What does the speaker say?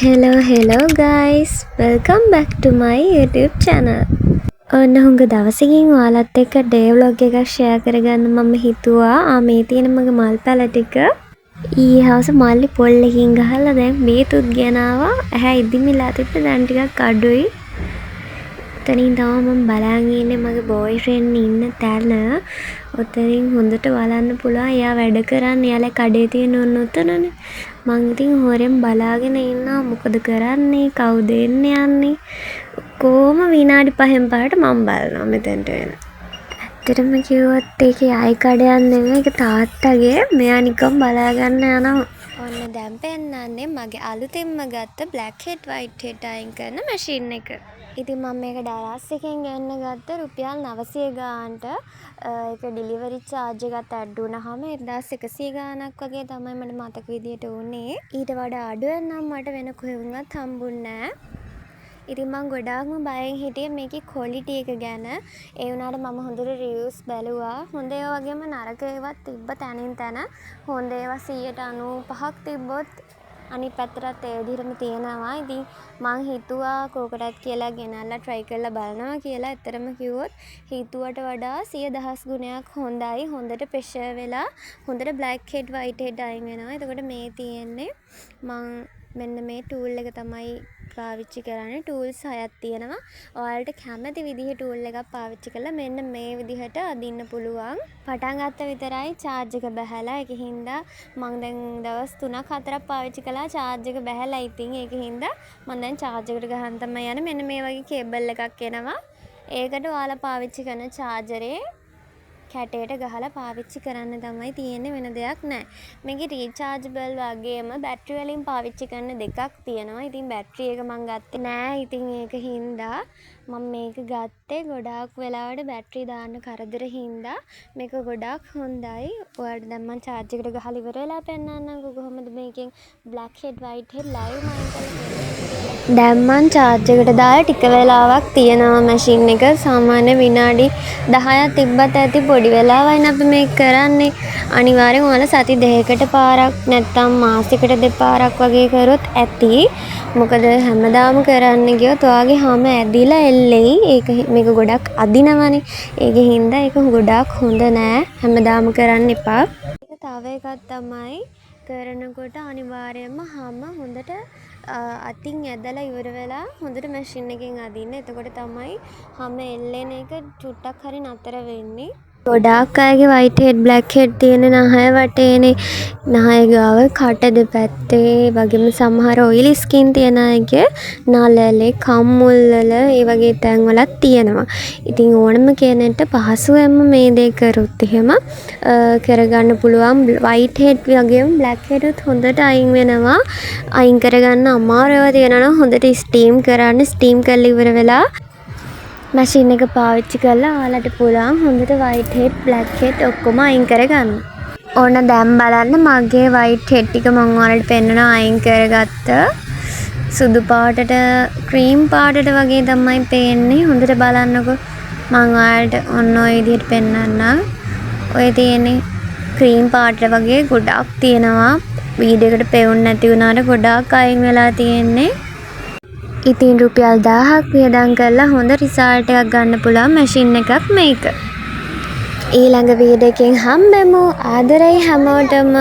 Hello guys, welcome back to my YouTube channel. ඔන්න හුඟ දවසකින් ඔයාලත් එක්ක ඩේ ව්ලොග් එකක් ෂෙයා කරගන්න මම හිතුවා. මේ තියෙන මගේ මල් පැල ටික ඊයේ හවස මල්ලි පොල්ලකින් ගහලා දැන් මේතුත් ගෙනාවා. ඇහැ ඉදිමිලා තිබ්බ දැන් ටිකක් අඩුයි. එතනින් තමයි මම බලන් ඉන්නේ මගේ බෝයිෆ්‍රෙන්ඩ් ඉන්න තැන. ඔතනින් හොඳට බලන්න පුළුවන්. එයා වැඩ කරන්නේ. එයාලා කඩේ තියෙන උතනනේ. මං ඉතින් හොරෙන් බලාගෙන ඉන්නවා මොකද කරන්නේ කවුද එන්නේ යන්නේ කොහොම විනාඩි 5න් පාට මම බලනවා මෙතෙන්ට එන. ඇත්තටම කිව්වොත් ඒකේ ආයි කඩයක් නෙමෙයි ඒක තාත්තගේ මෙයා නිකන් බලාගන්න යනවා. ඔන්න දැන් පෙන්නන්නේ මගේ අලුතෙන්ම ගත්ත black head white head අයින් කරන මැෂින් එක. ඉතින් මම මේක ඩලාස් එකෙන් ගන්න ගත්ත රුපියල් 900 ගානට. ඒක ඩිලිවරි charge එකත් ඇඩ් වුණාම 1100 ගානක් වගේ තමයි මට මතක විදියට උනේ. ඊට වඩා අඩුවෙන් නම් මට වෙන කොහෙවත් හම්බුන්නේ නැහැ. ඉතින් මම ගොඩාක්ම බයෙන් හිටියේ මේකේ quality එක ගැන. ඒ වුණාට මම හොඳට reviews බැලුවා. හොඳ ඒවා වගේම නරක ඒවාත් තිබ්බ තැනින් තැන. හොඳ ඒවා 95ක් තිබ්බොත් අනිත් පැත්තටත් ඒ විදිහටම තියෙනවා. ඉතින් මං හිතුවා කෝකටත් කියලා ගෙනල්ලා try කරලා බලනවා කියලා. ඇත්තටම කිව්වොත් හිතුවට වඩා 100,000 ගුණයක් හොඳයි. හොඳට pressure වෙලා හොඳට black head white head අයින් වෙනවා. එතකොට මේ තියෙන්නේ මං මෙන්න මේ tool එක තමයි පාවිච්චි කරන්නේ. tools 6ක් තියෙනවා. ඔයාලට කැමති විදිහේ tool එකක් පාවිච්චි කරලා මෙන්න මේ විදිහට අදින්න පුළුවන්. පටන් ගත්ත විතරයි charge එක බහැලා. ඒකින්ද මම දැන් දවස් 3-4ක් පාවිච්චි කළා charge එක බහැලා. ඉතින් ඒකින්ද මම දැන් charge එකට ගහන්න තමයි යන්නේ. මෙන්න මේ වගේ cable එකක් එනවා. ඒකට ඔයාලා පාවිච්චි කරන charger කැටයට ගහලා පාවිච්චි කරන්න තමයි තියෙන්නේ වෙන දෙයක් නැහැ. මේකේ rechargeable වගේම බැටරි වලින් පාවිච්චි කරන දෙකක් තියෙනවා. ඉතින් බැටරි එක මම ගත්තේ නැහැ. ඉතින් ඒක හින්දා මම මේක ගත්තේ ගොඩාක් වෙලාවට බැටරි දාන්න කරදර හින්දා මේක ගොඩාක් හොඳයි. ඔයාලට දැන් මම charge එකට ගහලා ඉවර වෙලා පෙන්නන්නම් කොහොමද මේකෙන් black head white head live මයින් කරලා. දැන් මම charge එකට දාලා ටික වෙලාවක් තියෙනවා මැෂින් එක. සාමාන්‍ය විනාඩි 10ක් තිබ්බත් ඇති. පොඩි වෙලාවයින් අපි මේක කරන්නේ. අනිවාර්යෙන් ඔයාලා සති දෙකකට පාරක් නැත්නම් මාසෙකට දෙපාරක් වගේ කරොත් ඇති. මොකද හැමදාම කරන්න ගියොත් ඔයාගේ හැම ඇදිලා එල්ලෙයි. ඒක මේක ගොඩක් අදිනවනේ. ඒකෙ හින්දා ඒක ගොඩක් හොඳ නෑ. හැමදාම කරන්න එපා. තව එකක් තමයි කරනකොට අනිවාර්යයෙන්ම හැම හොඳට අතින් ඇදලා ඉවර වෙලා හොඳට මැෂින් එකෙන් අදින්න. එතකොට තමයි හැම එල්ලෙන එක චුට්ටක් හරි නතර වෙන්නේ. ගොඩාක් අයගේ white head black head තියෙන නහය වටේනේ. නහය ගාව කට දෙපැත්තේ වගේම සමහර oily skin තියෙන අයගේ නළලේ කම්මුල් වල ඒ වගේ තැන් වලත් තියෙනවා. ඉතින් ඕනම කෙනෙක්ට පහසුවෙන්ම මේ දේ කරොත් එහෙම කරගන්න පුළුවන්. white head වගේම black head උත් හොඳට අයින් වෙනවා. අයින් කරගන්න අමාරුව තියෙනවා නම් හොඳට steam කරන්න. steam කරලා ඉවර වෙලා මැෂින් එක පාවිච්චි කරලා ඔයාලට පුළුවන් හොඳට white head black head ඔක්කොම අයින් කරගන්න. ඕන දැන් බලන්න මගේ white head ටික මම ඔයාලට පෙන්නනවා අයින් කරගත්ත. සුදු පාටට cream පාටට වගේ තමයි පේන්නේ. හොඳට බලන්නකෝ. මම ඔයාලට ඔන්න ඔය විදිහට පෙන්නන්නම්. ඔය තියෙන්නේ cream පාටට වගේ ගොඩක් තියෙනවා. වීඩියෝ එකට පෙවුන්නේ නැති වුණාට ගොඩක් අයින් වෙලා තියෙන්නේ. ඉතින් රුපියල් 1000ක් වියදම් කරලා හොඳ රිසල්ට් එකක් ගන්න පුළුවන් මැෂින් එකක් මේක. ඊළඟ වීඩියෝ එකෙන් හම්බෙමු. ආදරයි හැමෝටම.